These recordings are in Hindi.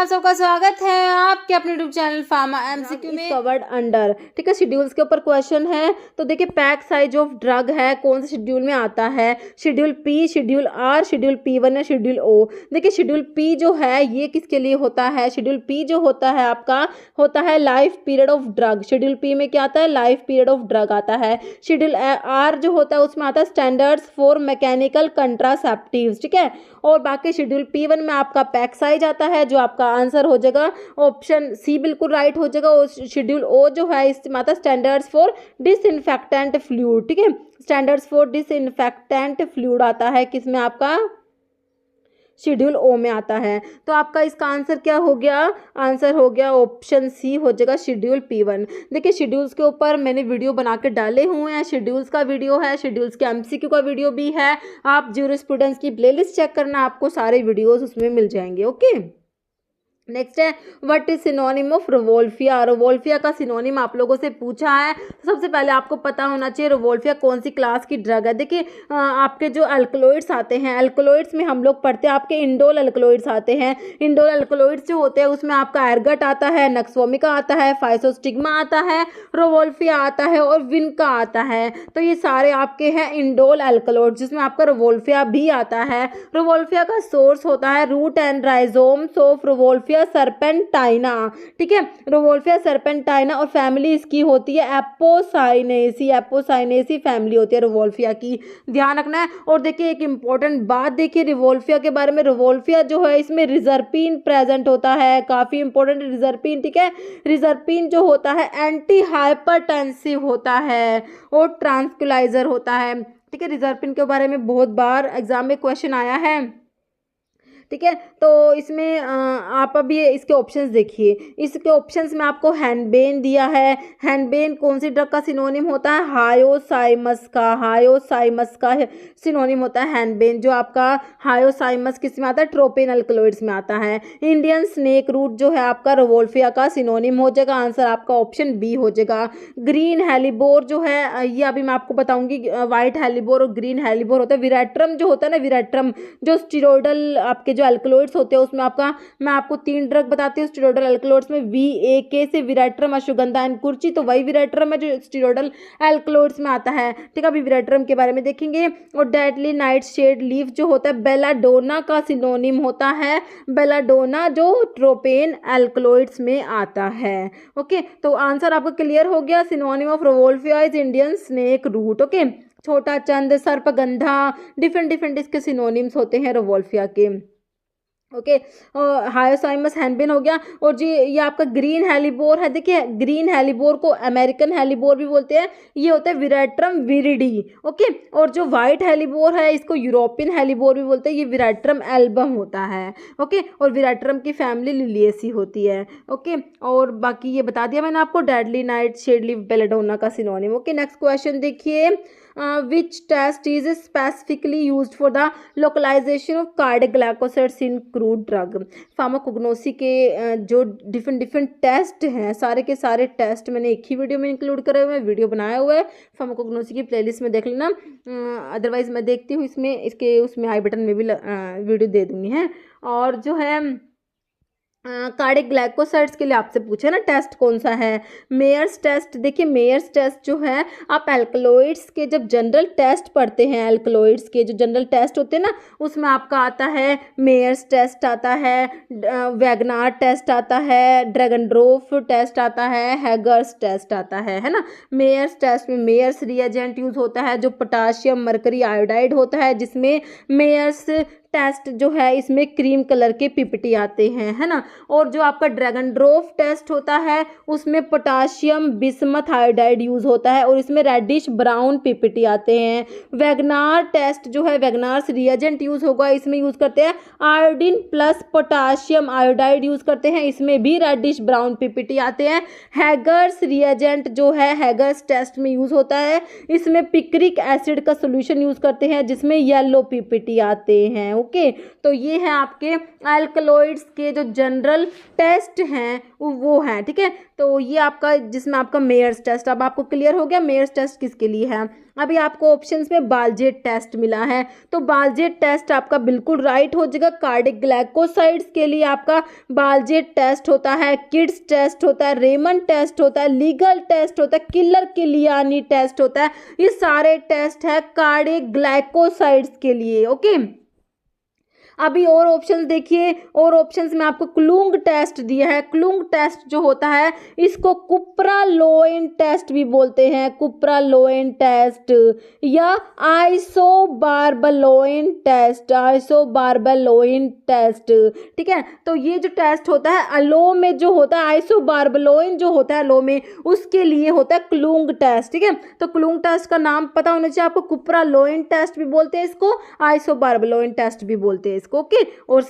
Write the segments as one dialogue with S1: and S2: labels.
S1: आप सबका स्वागत है आपके अपने यूट्यूब चैनल फार्मा एमसीक्यू में
S2: कवर्ड अंडर। ठीक है, शेड्यूल्स के ऊपर क्वेश्चन है। तो देखिए पैक साइज ऑफ ड्रग है, कौन से शेड्यूल में आता है? Schedule P, schedule R, schedule P1 या शेड्यूल ओ। देखिए शेड्यूल पी जो है ये किसके लिए होता है? शेड्यूल पी जो होता है आपका होता है life period of drug. Schedule P में क्या आता है? लाइफ पीरियड ऑफ ड्रग आता है। शेड्यूल आर जो होता है उसमें आता है स्टैंडर्ड्स फॉर मैकेनिकल कंट्रासेप्टिव्स। ठीक है, और बाकी शेड्यूल P1 में आपका पैक साइज आता है, जो आपका आंसर हो जाएगा ऑप्शन सी बिल्कुल राइट हो जाएगा। और शेड्यूल ओ जो है इसमें आता है स्टैंडर्ड्स फॉर डिसइंफेक्टेंट फ्लूइड। ठीक है, स्टैंडर्ड्स फॉर डिसइंफेक्टेंट फ्लूइड आता है किसमें? आपका शेड्यूल ओ में आता है। तो आपका इसका आंसर क्या हो गया? आंसर हो गया ऑप्शन सी हो जाएगा शेड्यूल P1। देखिए शेड्यूल्स के ऊपर मैंने वीडियो बना के डाले हुए हैं, शेड्यूल्स का वीडियो है, शेड्यूल्स के एमसीक्यू का वीडियो भी है। आप ज्यूरिस्प्रूडेंस की प्लेलिस्ट चेक करना, आपको सारे वीडियोस उसमें मिल जाएंगे। ओके, नेक्स्ट है what is synonym of rauvolfia. Rauvolfia का सिनोनिम आप लोगों से पूछा है। तो सबसे पहले आपको पता होना चाहिए रोवोल्फिया कौन सी क्लास की ड्रग है। देखिए आपके जो अल्कलॉइड्स आते हैं, अल्कलॉइड्स में हम लोग पढ़ते हैं आपके इंडोल अल्कलॉइड्स आते हैं। इंडोल अल्कलॉइड्स जो होते हैं उसमें आपका एर्गट आता है, नक्सवोमिका आता है, फाइसोस्टिग्मा आता है, रोवोल्फिया आता है और विनका आता है। तो ये सारे आपके हैं इंडोल अल्कलॉइड्स, जिसमें आपका रोवोल्फिया भी आता है। रोवोल्फिया का सोर्स होता है root and rhizomes of rauwolfia serpentina. ठीक है, रोवोल्फिया सर्पेंटाइना और फैमिली इसकी होती है एपोसाइनेसी। एपोसाइनेसी फैमिली होती है रोवोल्फिया की, ध्यान रखना है। और देखिए एक इंपॉर्टेंट बात देखिए रोवोल्फिया के बारे में, रोवोल्फिया जो है इसमें रिजर्पिन प्रेजेंट होता है, काफी इंपॉर्टेंट रिजर्पिन। ठीक है, रिजर्पिन जो होता है एंटी हाइपरटेंसिव होता है और ट्रांसक्युलाइजर होता है। ठीक है, रिजर्पिन के बारे में बहुत बार एग्जाम में क्वेश्चन आया है। ठीक है, तो इसमें आप अभी इसके ऑप्शंस देखिए। इसके ऑप्शंस में आपको हैंडबेन दिया है। हैंडबेन कौन सी ड्रग का सिनोनिम होता है? हायोसाइमस का। हायोसाइमस का सिनोनिम होता है हैंडबेन, जो आपका हायोसाइमस किस में आता है? ट्रोपेन अल्कलॉइड्स में आता है। इंडियन स्नेक रूट जो है आपका रोवोल्फिया का सिनोनिम हो जाएगा। आंसर आपका ऑप्शन बी हो जाएगा। ग्रीन हेलीबोर जो है ये अभी मैं आपको बताऊंगी। व्हाइट हेलीबोर और ग्रीन हेलीबोर होता है। विरेट्रम जो होता है ना, विरेट्रम जो स्टीरोडल आपके जो अल्कलॉइड्स होते हैं उसमें आपका मैं आपको 3 ड्रग बताती हूँ स्टीरोडल अल्कलॉइड्स में। VAK से विरेट्रम, अश्वगंधा एंड कुर्ची, तो वही विरेट्रम है जो स्टीरोडल अल्कलॉइड्स में आता है। ठीक है, अभी विरेट्रम के बारे में देखेंगे। और डेडली नाइट शेड लीफ जो होता है बेलाडोना का सिनोनिम होता है। बेलाडोना जो ट्रोपेन अल्कलॉइड्स में आता है। ओके, तो आंसर आपको क्लियर हो गया। Synonym of rauwolfia is Indian snake root. Okay, छोटा चंद, सर्पगंधा, डिफरेंट इसके सिनोनिम्स होते हैं रोवोल्फिया के। ओके, हायोसाइमस हैंडबेन हो गया। और जी ये आपका ग्रीन हेलीबोर है। देखिए ग्रीन हेलीबोर को अमेरिकन हेलीबोर भी बोलते हैं, ये होता है विरेट्रम विरिडी। ओके, और जो वाइट हेलीबोर है इसको यूरोपियन हेलीबोर भी बोलते हैं, ये विरेट्रम एल्बम होता है। ओके, और विरेट्रम की फैमिली लिलियेसी होती है। ओके, और बाकी ये बता दिया मैंने आपको deadly night shade leaf belladonna का सिनोनिम। ओके, नेक्स्ट क्वेश्चन देखिए। which test is specifically used for the localization of cardiac glycosides in crude drug। Pharmacognosy के जो डिफरेंट टेस्ट हैं, सारे के सारे टेस्ट मैंने एक ही वीडियो में इंक्लूड करे हुए हैं, वीडियो बनाया हुआ है, फार्माकोग्नोसी की प्लेलिस्ट में देख लेना। अदरवाइज मैं देखती हूँ इसमें इसके उसमें आई बटन में भी वीडियो दे दूँगी है। और जो है कार्डिक ग्लाइकोसाइड्स के लिए आपसे पूछे ना टेस्ट कौन सा है? Mayer's test. देखिए मेयर्स टेस्ट जो है आप अल्कलॉइड्स के जब जनरल टेस्ट पढ़ते हैं, अल्कलॉइड्स के जो जनरल टेस्ट होते हैं ना उसमें आपका आता है मेयर्स टेस्ट आता है, वैगनार टेस्ट आता है, ड्रैगनड्रोफ टेस्ट आता है, हैगर्स टेस्ट आता है ना। मेयर्स टेस्ट में मेयर्स रिएजेंट यूज होता है जो पोटाशियम मरकरी आयोडाइड होता है, जिसमें मेयर्स टेस्ट जो है इसमें क्रीम कलर के पिपटी आते हैं, है ना। और जो आपका ड्रैगनड्रोफ टेस्ट होता है उसमें पोटाशियम बिस्मथ आयोडाइड यूज होता है और इसमें रेडिश ब्राउन पिपटी आते हैं। वैगनार टेस्ट जो है वैगनार्स रिएजेंट यूज होगा, इसमें यूज करते हैं iodine plus potassium iodide use करते हैं, इसमें भी रेडिश ब्राउन पिपटी आते हैं। हैगर्स रिएजेंट जो है हैगर्स टेस्ट में यूज होता है, इसमें पिक्रिक एसिड का सोल्यूशन यूज करते हैं जिसमें येलो पिपटी आते हैं। ओके। तो ये है आपके अल्कलॉइड्स के जो जनरल टेस्ट हैं वो हैं, ठीक है। तो ये आपका जिसमें आपका मेयर्स टेस्ट, अब आपको क्लियर हो गया मेयर्स टेस्ट किसके लिए है। अभी आपको ऑप्शंस में बालजेट टेस्ट मिला है, तो बालजेट टेस्ट आपका बिल्कुल राइट हो जाएगा। कार्डिक ग्लाइकोसाइड्स के लिए आपका बालजेट टेस्ट होता है, किड्स टेस्ट होता है, रेमन टेस्ट होता है, लीगल टेस्ट होता है, किलर किलियानी टेस्ट होता है। ये सारे टेस्ट है कार्डिक ग्लाइकोसाइड्स के लिए, ओके। अभी और ऑप्शंस देखिए, और ऑप्शंस में आपको क्लूंग टेस्ट दिया है। क्लूंग टेस्ट जो होता है इसको कुप्रालोइन टेस्ट भी बोलते हैं, कुप्रालोइन टेस्ट या आइसोबार्बलोइन टेस्ट, आइसोबार्बलोइन टेस्ट, ठीक है। तो ये जो टेस्ट होता है अलो में जो होता है, आइसोबार्बलोइन जो होता है अलो में, उसके लिए होता है क्लूंग टेस्ट, ठीक है। तो क्लूंग टेस्ट का नाम पता होना चाहिए आपको, कुप्रालोइन टेस्ट भी बोलते हैं इसको, आइसोबार्बलोइन टेस्ट भी बोलते हैं इसको, ओके। और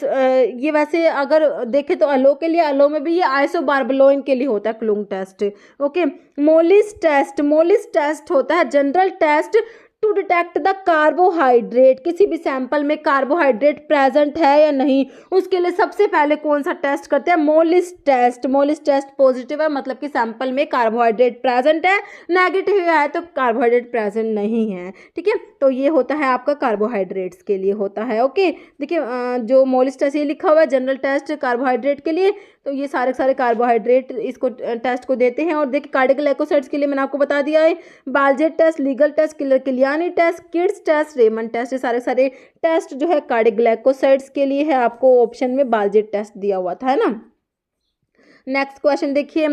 S2: ये वैसे अगर देखें तो अलो के लिए, अलो में भी ये आइसोबार्बलोइन के लिए होता है क्लूंग test, okay. Molisch test, Molisch test होता है general test to detect the carbohydrate, किसी भी सैंपल में कार्बोहाइड्रेट प्रेजेंट है या नहीं, उसके लिए सबसे पहले कौन सा टेस्ट करते हैं, Molisch test. Molisch test positive है मतलब कि सैंपल में कार्बोहाइड्रेट प्रेजेंट है, नेगेटिव है तो कार्बोहाइड्रेट प्रेजेंट नहीं है, ठीक है। तो ये होता है आपका कार्बोहाइड्रेट्स के लिए होता है, ओके। देखिए जो मोलिस टेस्ट ये लिखा हुआ है जनरल टेस्ट कार्बोहाइड्रेट के लिए, तो ये सारे सारे कार्बोहाइड्रेट इसको टेस्ट को देते हैं। और देखिए कार्डिक ग्लाइकोसाइड्स के लिए मैंने आपको बता दिया है, Baljet test, Legal test, Keller Kiliani test, Kedde's test, Raymond test, ये सारे सारे टेस्ट जो है कार्डिक ग्लाइकोसाइड्स के लिए है। आपको ऑप्शन में बालजेट टेस्ट दिया हुआ था, है ना। नेक्स्ट क्वेश्चन देखिए,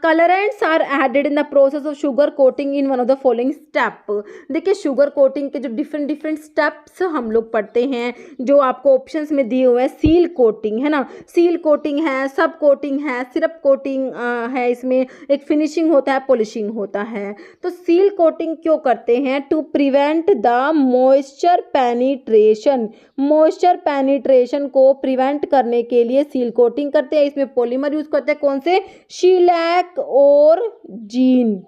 S2: colourants are added in the process of sugar coating in one of the following step. देखिए शुगर कोटिंग के जो डिफरेंट डिफरेंट स्टेप्स हम लोग पढ़ते हैं, जो आपको ऑप्शंस में दिए हुए हैं, सील कोटिंग है ना, सील कोटिंग है, सब कोटिंग है, सिरप कोटिंग है, इसमें एक फिनिशिंग होता है, पॉलिशिंग होता है। तो सील कोटिंग क्यों करते हैं, to prevent the moisture penetration, moisture penetration को प्रिवेंट करने के लिए सील कोटिंग करते हैं। इसमें पॉलीमर यूज करते हैं, कौन से, शीलैक और जीन,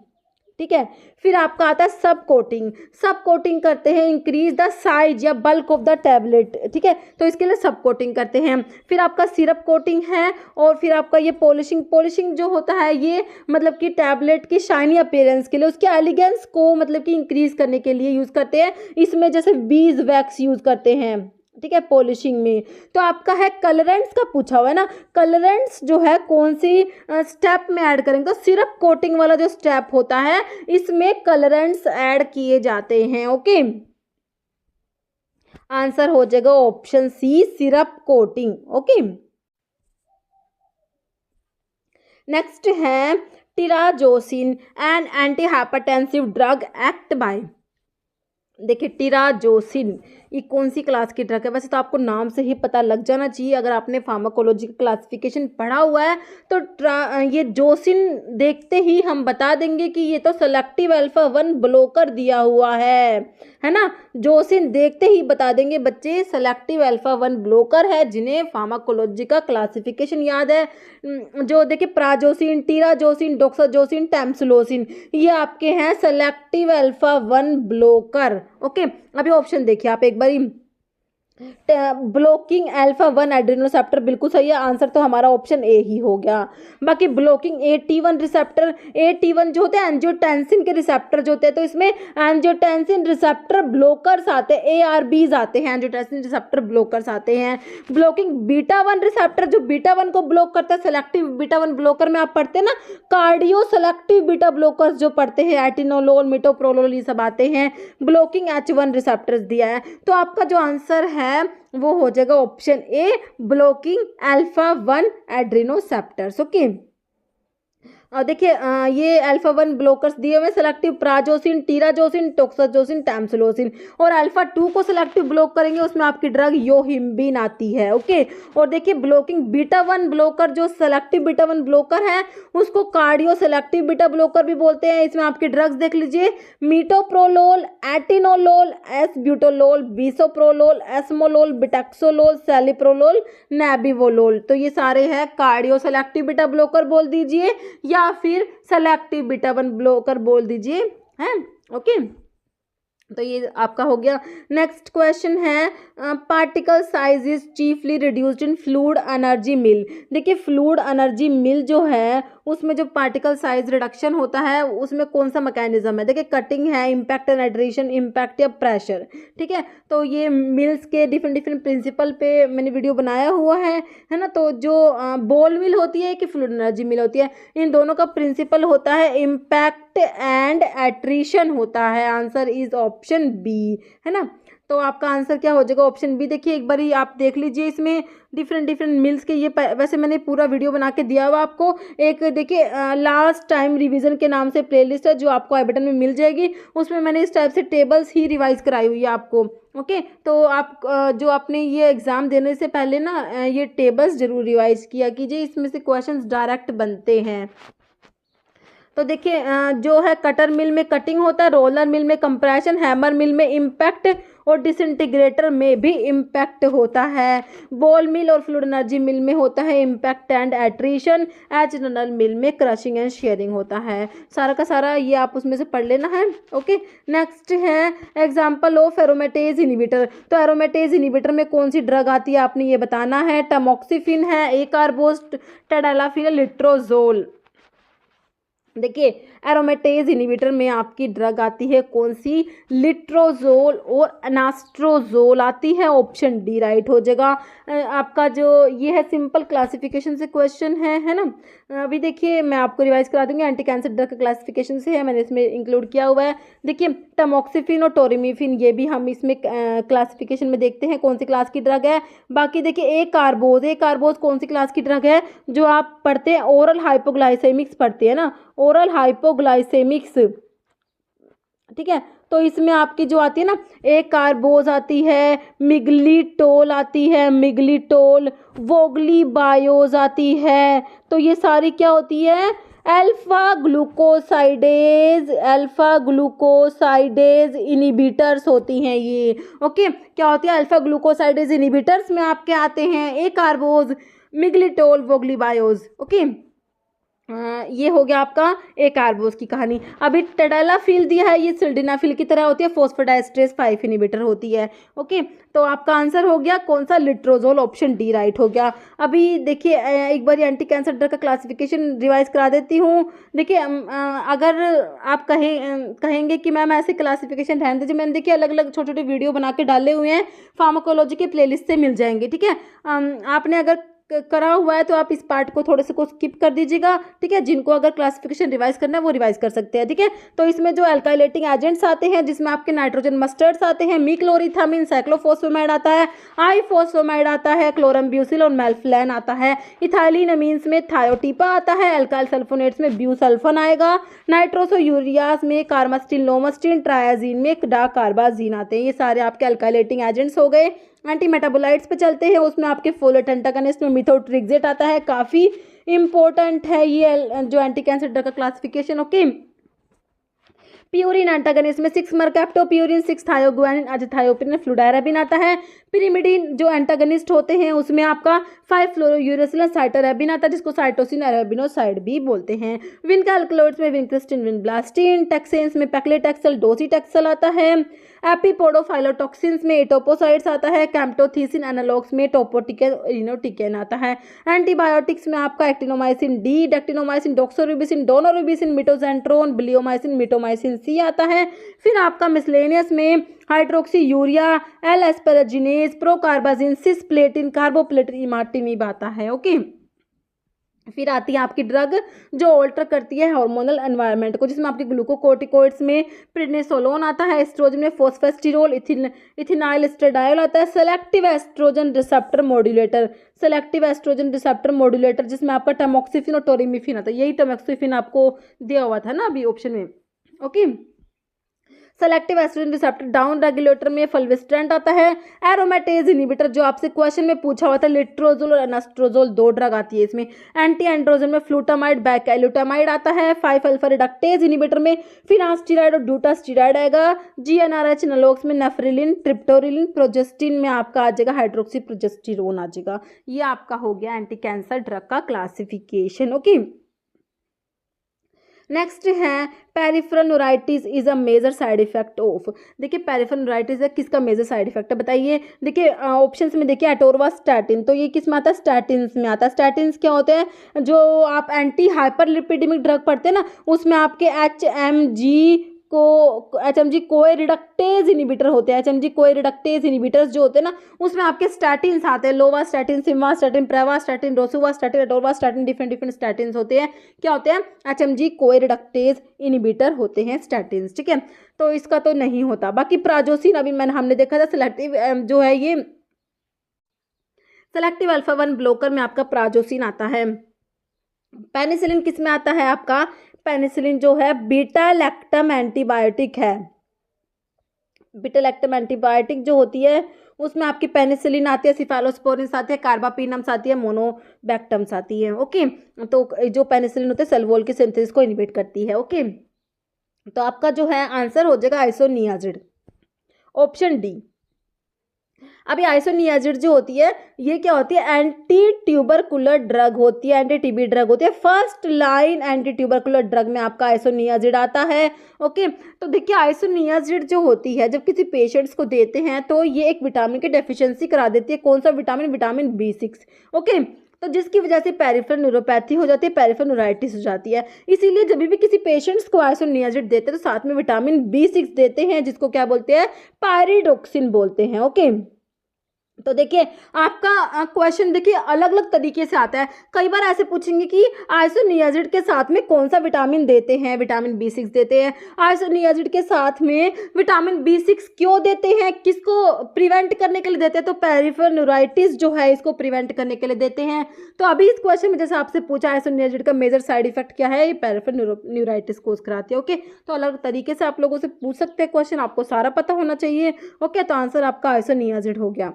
S2: ठीक है। फिर आपका आता है सब कोटिंग, सब कोटिंग करते हैं इंक्रीज द साइज या बल्क ऑफ द टैबलेट, ठीक है, तो इसके लिए सब कोटिंग करते हैं। फिर आपका सिरप कोटिंग है, और फिर आपका ये पॉलिशिंग, पॉलिशिंग जो होता है ये मतलब कि टैबलेट की शाइनी अपीयरेंस के लिए, उसके एलिगेंस को मतलब कि इंक्रीज करने के लिए यूज करते हैं। इसमें जैसे बीज वैक्स यूज करते हैं, ठीक है, पॉलिशिंग में। तो आपका है कलरेंट्स का पूछा हुआ है ना, कलरेंट्स जो है कौन सी स्टेप में ऐड करेंगे, तो सिरप कोटिंग वाला जो स्टेप होता है इसमें कलरेंट्स ऐड किए जाते हैं, ओके। आंसर हो जाएगा option C, syrup coating, okay. Next है terazosin, an anti hypertensive drug act by. देखिए टिराजोसिन ये कौन सी क्लास की ड्रग है, वैसे तो आपको नाम से ही पता लग जाना चाहिए अगर आपने फार्माकोलॉजी का क्लासिफिकेशन पढ़ा हुआ है। तो ये जोसिन देखते ही हम बता देंगे कि ये तो सेलेक्टिव अल्फा 1 ब्लॉकर दिया हुआ है ना। जोसिन देखते ही बता देंगे बच्चे सेलेक्टिव अल्फा 1 ब्लॉकर है, जिन्हें फार्माकोलॉजी का क्लासिफिकेशन याद है। जो देखिए प्राजोसिन, टिराजोसिन, डोक्साजोसिन, टैम्सुलोसिन, ये आपके हैं सेलेक्टिव अल्फा 1 ब्लॉकर, ओके। अभी ऑप्शन देखिए आप एक बारी, ब्लॉकिंग अल्फा 1 एड्रेनोसेप्टर बिल्कुल सही है, आंसर तो हमारा ऑप्शन ए ही हो गया। बाकी ब्लॉकिंग AT1 रिसेप्टर, AT1 जो होते हैं एंजियोटेंसिन के रिसेप्टर जो होते हैं, तो इसमें एंजियोटेंसिन रिसेप्टर ब्लॉकर्स आते हैं, ARBs आते हैं, एंजियोटेंसिन रिसेप्टर ब्लॉकर्स आते हैं। ब्लॉकिंग बीटा 1 रिसेप्टर जो बीटा 1 को ब्लॉक करता है, सेलेक्टिव बीटा 1 ब्लॉकर में आप पढ़ते हैं ना, कार्डियो सेलेक्टिव बीटा ब्लॉकर्स जो पढ़ते हैं, एटिनोलोल, मिटोप्रोलोल, ये सब आते हैं। ब्लॉकिंग H1 रिसेप्टर्स दिया है, तो आपका जो आंसर है वो हो जाएगा option A, blocking alpha 1 adrenoceptors, okay. और देखिए ये अल्फा 1 ब्लॉकर्स दिए हुए सेलेक्टिव प्राजोसिन, टीराजोसिन, टोक्साजोसिन, टैम्सुलोसिन, और अल्फा 2 को सेलेक्टिव ब्लॉक करेंगे उसमें आपकी ड्रग योहिम्बिन आती है, ओके। और देखिए ब्लॉकिंग बीटा 1 ब्लॉकर जो सेलेक्टिव बीटा 1 ब्लॉकर है उसको कार्डियो सेलेक्टिव बीटा ब्लॉकर भी बोलते हैं। इसमें आपकी ड्रग्स देख लीजिए, मीटोप्रोलोल, एटिनोलोल, एसब्यूटोलोल, बिसोप्रोलोल, एस्मोलोल, बिटेक्सोलोल, सेलिप्रोलोल, नेबिवोलोल, तो ये सारे हैं कार्डियो सेलेक्टिव बीटा ब्लॉकर बोल दीजिए या फिर सेलेक्टिव बीटा 1 ब्लॉकर बोल दीजिए, हैं, ओके। तो ये आपका हो गया। नेक्स्ट क्वेश्चन है particle size is chiefly reduced in fluid energy mill. देखिए फ्लूइड एनर्जी मिल जो है उसमें जो पार्टिकल साइज रिडक्शन होता है उसमें कौन सा मैकेनिज्म है। देखिए कटिंग है, इम्पैक्ट एंड एडरेशन, इम्पैक्ट या प्रेशर। ठीक है, तो ये मिल्स के डिफरेंट डिफरेंट प्रिंसिपल पे मैंने वीडियो बनाया हुआ है ना। तो जो बॉल मिल होती है कि फ्लूइड एनर्जी मिल होती है, इन दोनों का प्रिंसिपल होता है इम्पैक्ट एंड एट्रीशन होता है। आंसर इज ऑप्शन बी, है ना। तो आपका आंसर क्या हो जाएगा, ऑप्शन बी। देखिए एक बार आप देख लीजिए इसमें डिफरेंट डिफरेंट मिल्स के ये वैसे मैंने पूरा वीडियो बना के दिया हुआ आपको। एक देखिए लास्ट टाइम रिवीजन के नाम से प्लेलिस्ट है जो आपको आई बटन में मिल जाएगी। उसमें मैंने इस टाइप से टेबल्स ही रिवाइज कराई हुई है आपको। ओके, तो आप जो आपने ये एग्ज़ाम देने से पहले ना ये टेबल्स जरूर रिवाइज किया कीजिए, इसमें से क्वेश्चंस डायरेक्ट बनते हैं। तो देखिए जो है कटर मिल में कटिंग होता है, रोलर मिल में कंप्रेशन, हैमर मिल में इम्पैक्ट और डिसइंटीग्रेटर में भी इम्पैक्ट होता है। बॉल मिल और फ्लूइड एनर्जी मिल में होता है इम्पैक्ट एंड एट्रीशन। एच मिल में क्रशिंग एंड शेयरिंग होता है। सारा का सारा ये आप उसमें से पढ़ लेना है। ओके, नेक्स्ट है एग्जाम्पल ऑफ एरोमेटेज इनिबिटर। तो एरोमेटेज इनिबिटर में कौन सी ड्रग आती है आपने ये बताना है। टमोक्सिफिन है, एकार्बोस, टेडालाफिल, लिट्रोजोल। देखिए एरोमेटेज इनिबिटर में आपकी ड्रग आती है कौन सी, लिट्रोजोल और अनास्ट्रोजोल आती है। ऑप्शन डी राइट हो जाएगा। आपका जो ये है सिंपल क्लासिफिकेशन से क्वेश्चन है ना। अभी देखिए मैं आपको रिवाइज करा दूंगी, एंटी कैंसर ड्रग का क्लासिफिकेशन से है, मैंने इसमें इंक्लूड किया हुआ है। देखिए टमोक्सिफिन और टोरिमीफिन ये भी हम इसमें क्लासिफिकेशन में देखते हैं कौन सी क्लास की ड्रग है। बाकी देखिए एक कार्बोज कौन सी क्लास की ड्रग है, जो आप पढ़ते हैं ओरल हाइपोग्लाइसेमिक्स पढ़ते हैं ना, ओरल हाइपोग्लाइसेमिक्स। ठीक है, तो इसमें आपकी जो आती है ना एक कार्बोज आती है, मिग्लीटोल आती है, मिग्लीटोल, वोगली बायोज आती है। तो ये सारी क्या होती है, अल्फा ग्लूकोसाइडेज इनिबिटर्स होती हैं ये। ओके, क्या होती है, अल्फा ग्लूकोसाइडेज इनिबिटर्स में आपके आते हैं ए कार्बोज, मिग्लीटोल, वोगली बायोज। ओके, ये हो गया आपका एक कार्बोज की कहानी। अभी टेडालाफिल दिया है, ये सिल्डेनाफिल की तरह होती है, फॉस्फोडाइस्ट्रेस 5 इनिबिटर होती है। ओके, तो आपका आंसर हो गया कौन सा, लिट्रोजोल। ऑप्शन डी राइट हो गया। अभी देखिए एक बार एंटी कैंसर ड्रग का क्लासिफिकेशन रिवाइज करा देती हूँ। देखिए अगर आप कहेंगे कि मैम ऐसे क्लासिफिकेशन रहने दीजिए, मैंने देखिए अलग अलग छोटे छोटे वीडियो बना के डाले हुए हैं, फार्माकोलॉजी के प्लेलिस्ट से मिल जाएंगे। ठीक है, आपने अगर करा हुआ है तो आप इस पार्ट को थोड़े से को स्किप कर दीजिएगा। ठीक है, जिनको अगर क्लासिफिकेशन रिवाइज करना है वो रिवाइज कर सकते हैं। ठीक है, तो इसमें जो अल्काइलेटिंग एजेंट्स आते हैं जिसमें आपके नाइट्रोजन मस्टर्ड्स आते हैं, मीक्लोरिथामिन, साइक्लोफॉस्फेमाइड आता है, आईफॉस्फेमाइड आता है, क्लोरम्ब्यूसिल और मेल्फ्लैन आता है। इथाइलिन अमीन्स में थायोटीपा आता है, अल्काइल सल्फोनेट्स में ब्यूसल्फन आएगा, नाइट्रोसोयूरियास में कार्मास्टिन, लोमस्टिन, ट्रायाजीन में डाकार्बाजीन आते हैं। ये सारे आपके अल्काइलेटिंग एजेंट्स हो गए। एंटी मेटाबोलाइट्स पे चलते हैं, उसमें आपके फोलेट एंटागनिस्ट में मिथोट्रिक्सेट आता है, काफ़ी इंपॉर्टेंट है ये जो एंटी कैंसर ड्रग का क्लासिफिकेशन। ओके, प्यूरिन एंटागनिस्ट में 6 मरकैप्टोप्यूरिन, 6 थायोगुआनिन, अजथायोपिरिन, फ्लूडाराबिन आता है। पिरिमिडिन जो एंटागनिस्ट होते हैं उसमें आपका 5 फ्लोरोयूरेसिल साइटोरेबिन आता है, जिसको साइटोसिन अरेबिनोसाइड भी बोलते हैं। विनका अल्कलॉइड्स में विनक्रिस्टिन, विनब्लास्टिन, टैक्सेंस में पैक्लेटैक्सल, डोसीटैक्सल आता है। एपिपोडोफाइलोटॉक्सिन्स में एटोपोसाइड्स आता है। कैम्प्टोथीसिन एनालॉग्स में टोपोटिकेन, इरिनोटिकेन आता है। एंटीबायोटिक्स में आपका एक्टिनोमाइसिन डी, डेक्टिनोमाइसिन, डॉक्सोरुबिसिन, डोनोरुबिसिन, मिटोजेंट्रोन, ब्लियोमाइसिन, मिटोमाइसिन सी आता है। फिर आपका मिसलेनियस में hydroxy urea, L एस्पेराजिनेज, procarbazine, cisplatin, कार्बोप्लेटिन, इमाटिनिब आता है। ओके, फिर आती है आपकी ड्रग जो ऑल्टर करती है हार्मोनल एनवायरनमेंट को, जिसमें आपके ग्लूकोकोर्टिकोइड्स में प्रेडनिसोलोन आता है, एस्ट्रोजन में फॉस्फेस्टिरोल, इथिनाइल एस्ट्रेडायोल आता है। सेलेक्टिव एस्ट्रोजन रिसेप्टर मॉड्यूलेटर जिसमें आपका टमोक्सिफिन और टोरिमिफिन आता है। यही टमोक्सिफिन आपको दिया हुआ था ना अभी ऑप्शन में। Okay, selective estrogen receptor down regulator में फल्विस्ट्रेंट आता है। एरोमेटेज इनिबिटर जो आपसे क्वेश्चन में पूछा हुआ था, लिट्रोजोल और एनास्ट्रोजोल 2 ड्रग आती है इसमें। एंटी एंड्रोजन में फ्लूटामाइड, बैकैल्यूटामाइड आता है। 5 अल्फा रिडक्टेज इनिबिटर में फिनास्टीराइड और डूटास्टीराइड आएगा। जीएनआरएच एनालॉग्स में नेफ्रिलिन, ट्रिप्टोरिलिन, प्रोजेस्टिन में आपका आ जाएगा हाइड्रोक्सी प्रोजेस्टिरोन आ जाएगा। ये आपका हो गया एंटी कैंसर ड्रग का क्लासिफिकेशन। ओके, नेक्स्ट है peripheral neuritis is a major side effect of. देखिए पेरिफेरल न्यूराइटिस है किसका मेजर साइड इफेक्ट है बताइए। देखिए ऑप्शंस में देखिए एटोरवास्टैटिन, तो ये किस में आता है, स्टैटिन्स में आता है। स्टैटिन्स क्या होते हैं, जो आप एंटी हाइपरलिपिडेमिक ड्रग पढ़ते हैं ना, उसमें आपके एचएमजी कोए रिडक्टेज इनिबिटर होते हैं। एचएमजी कोए रिडक्टेज इनिबिटर्स जो होते हैं ना, उसमें आपके स्टैटिन्स आते हैं, lovastatin, simvastatin, pravastatin, rosuvastatin, atorvastatin, different different statins होते हैं। क्या होते हैं, एचएमजी कोए रिडक्टेज इनिबिटर होते हैं स्टैटिन्स, ठीक है। तो इसका तो नहीं होता। बाकी प्राजोसिन अभी हमने देखा था सिलेक्टिव जो है ये सेलेक्टिव अल्फा 1 ब्लॉकर में आपका प्राजोसिन आता है। पेनिसिलिन किस में आता है आपका, पेनिसिलिन जो है बीटा लैक्टम एंटीबायोटिक है। बीटा लैक्टम एंटीबायोटिक जो होती है उसमें आपकी पेनिसिलिन आती है, सिफालोस्पोरिन्स आती है, कार्बापिनम्स आती है, मोनोबैक्टम्स आती है। ओके, तो जो पेनिसिलिन होते हैं सल्वोल की सिंथेसिस को इनहिबिट करती है। ओके, तो आपका जो है आंसर हो जाएगा आइसोनियाजिड, ऑप्शन डी। अभी आइसोनियाजिड जो होती है ये क्या होती है, एंटी ट्यूबरकुलर ड्रग होती है, एंटी टीबी ड्रग होती है। First line anti tubercular drug में आपका आइसोनियाजिड आता है। ओके, तो देखिए आइसोनियाजिड जो होती है जब किसी पेशेंट्स को देते हैं तो ये एक विटामिन की डेफिशिएंसी करा देती है। कौन सा विटामिन, विटामिन B6। ओके, तो जिसकी वजह से पेरिफेरल न्यूरोपैथी हो जाती है, पेरिफेरल न्यूराइटिस हो जाती है। इसीलिए जब भी किसी पेशेंट्स को आइसोनियाजिड देते हैं तो साथ में विटामिन B6 देते हैं, जिसको क्या बोलते हैं, पायरिडोक्सिन बोलते हैं। ओके, तो देखिए आपका क्वेश्चन देखिए अलग अलग तरीके से आता है। कई बार ऐसे पूछेंगे कि आइसोनियाजिड के साथ में कौन सा विटामिन देते हैं, विटामिन B6 देते हैं। आइसोनियाजिड के साथ में विटामिन B6 क्यों देते हैं, किसको प्रिवेंट करने के लिए देते हैं, तो पेरिफेरल न्यूराइटिस जो है इसको प्रिवेंट करने के लिए देते हैं। तो अभी इस क्वेश्चन में जैसे आपसे पूछा आइसोनियाजिड का मेजर साइड इफेक्ट क्या है, ये पेरिफेरल न्यूराइटिस कोज कराती है। ओके, तो अलग अलग तरीके से आप लोगों से पूछ सकते हैं क्वेश्चन, आपको सारा पता होना चाहिए। ओके, तो आंसर आपका आइसोनियाजिड हो गया।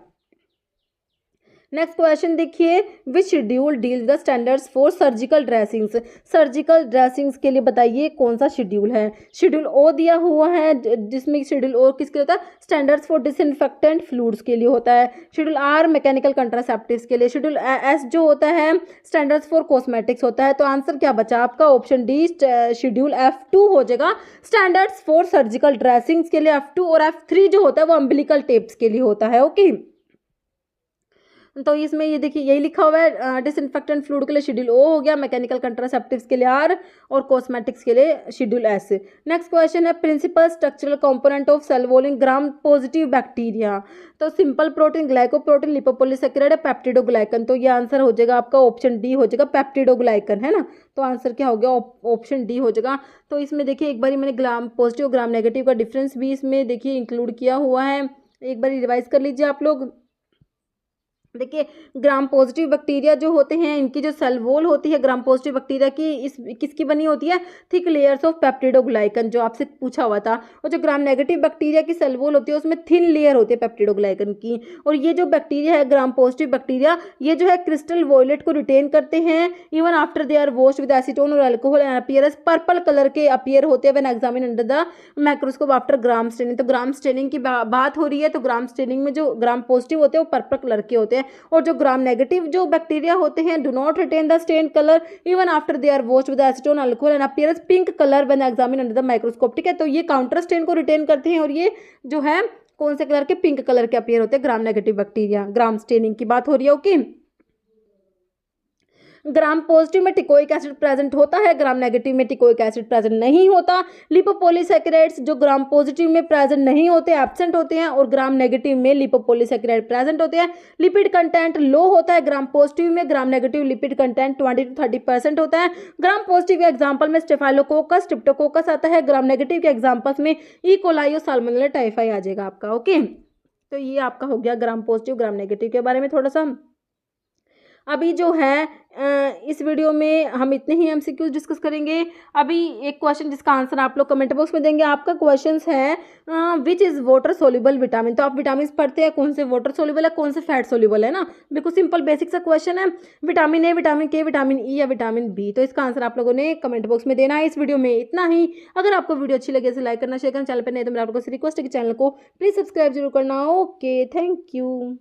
S2: नेक्स्ट क्वेश्चन देखिए, which schedule deals the standards for surgical dressings. Surgical dressings के लिए बताइए कौन सा शेड्यूल है। शेड्यूल ओ दिया हुआ है, जिसमें शेड्यूल ओ किसके लिए होता है, स्टैंडर्ड्स फॉर डिसइंफेक्टेंट फ्लूइड्स के लिए होता है। शेड्यूल आर मैकेनिकल कंट्रासेप्टिव्स के लिए। शेड्यूल एस जो होता है स्टैंडर्ड्स फॉर कॉस्मेटिक्स होता है। तो आंसर क्या बचा आपका, ऑप्शन डी शेड्यूल F2 हो जाएगा, स्टैंडर्ड्स फॉर सर्जिकल ड्रेसिंग्स के लिए F2। और F3 जो होता है वो अम्बिलिकल टेप्स के लिए होता है। ओके, तो इसमें ये देखिए यही लिखा हुआ है, डिसइंफेक्टेंट फ्लूइड के लिए शेड्यूल ओ हो गया, मैकेनिकल कंट्रासेप्टिव्स के लिए आर, और कॉस्मेटिक्स के लिए शेड्यूल एस। नेक्स्ट क्वेश्चन है, principal structural component of cell wall in gram positive bacteria. तो simple protein, glycoprotein, lipopolysaccharide, peptidoglycan. तो ये आंसर हो जाएगा आपका ऑप्शन डी हो जाएगा, पेप्टिडोग्लाइकन, है ना। तो आंसर क्या हो गया, ऑप्शन डी हो जाएगा। तो इसमें देखिए एक बार मैंने ग्राम पॉजिटिव ग्राम नेगेटिव का डिफरेंस भी इसमें देखिए इंक्लूड किया हुआ है, एक बार रिवाइज कर लीजिए आप लोग। देखिए ग्राम पॉजिटिव बैक्टीरिया जो होते हैं इनकी जो सेल वॉल होती है ग्राम पॉजिटिव बैक्टीरिया की, इस किसकी बनी होती है, थिक लेयर्स ऑफ पेप्टिडोग्लाइकन, जो आपसे पूछा हुआ था। और जो ग्राम नेगेटिव बैक्टीरिया की सेल वॉल होती है उसमें थिन लेयर होती है पेप्टिडोग्लाइकन की। और ये जो बैक्टीरिया है ग्राम पॉजिटिव बैक्टीरिया, ये जो है क्रिस्टल वॉयलेट को रिटेन करते हैं even after they are washed with acetone और alcohol and appear as purple colour के अपीयर होते हैं when examine under the microscope after gram staining. तो ग्राम स्टेनिंग की बात हो रही है, तो ग्राम स्टेनिंग में जो ग्राम पॉजिटिव होते हैं वो पर्पल कलर के होते हैं, और जो ग्राम नेगेटिव जो बैक्टीरिया होते हैं do not retain the stain colour even after they are washed with acetone alcohol and appear as pink colour when examine under the microscope. ठीक है, तो ये काउंटर स्टेन को रिटेन करते हैं, और ये जो है कौन से कलर के, पिंक कलर के अपीयर होते हैं gram negative bacteria. Gram staining की बात हो रही है। ओके, ग्राम पॉजिटिव में टिकोइक एसिड प्रेजेंट होता है, ग्राम नेगेटिव में टिकोइक एसिड प्रेजेंट नहीं होता। लिपोपॉलीसैकेराइड्स जो ग्राम पॉजिटिव में प्रेजेंट नहीं होते, एब्सेंट होते हैं, और ग्राम नेगेटिव में लिपोपॉलीसैकेराइड प्रेजेंट होते हैं। लिपिड कंटेंट लो होता है ग्राम पॉजिटिव में, gram negative lipid content 20 to 30% होता है। ग्राम पॉजिटिव के एग्जाम्पल में स्टेफाइलोकोकस, स्ट्रिप्टोकोकस आता है, ग्राम नेगेटिव के एग्जाम्पल्स में ई कोलाई और साल्मोनेला टाइफाई आ जाएगा आपका। ओके, तो ये आपका हो गया ग्राम पॉजिटिव ग्राम नेगेटिव के बारे में थोड़ा सा। अभी जो है इस वीडियो में हम इतने ही एमसीक्यूज डिस्कस करेंगे। अभी एक क्वेश्चन जिसका आंसर आप लोग कमेंट बॉक्स में देंगे। आपका क्वेश्चन है which is water soluble vitamin. तो आप विटामिन पढ़ते हैं, कौन से वाटर सोल्यूबल है, कौन से फैट सोल्यूबल है ना, बिल्कुल सिंपल बेसिक सा क्वेश्चन है। विटामिन ए, विटामिन के, विटामिन ई या विटामिन बी। तो इसका आंसर आप लोगों ने कमेंट बॉक्स में देना है। इस वीडियो में इतना ही। अगर आपको वीडियो अच्छी लगे तो लाइक करना, शेयर करना, चैनल पर नहीं तो मेरा आप लोगों से रिक्वेस्ट है कि चैनल को प्लीज़ सब्सक्राइब जरूर करना। Okay, thank you.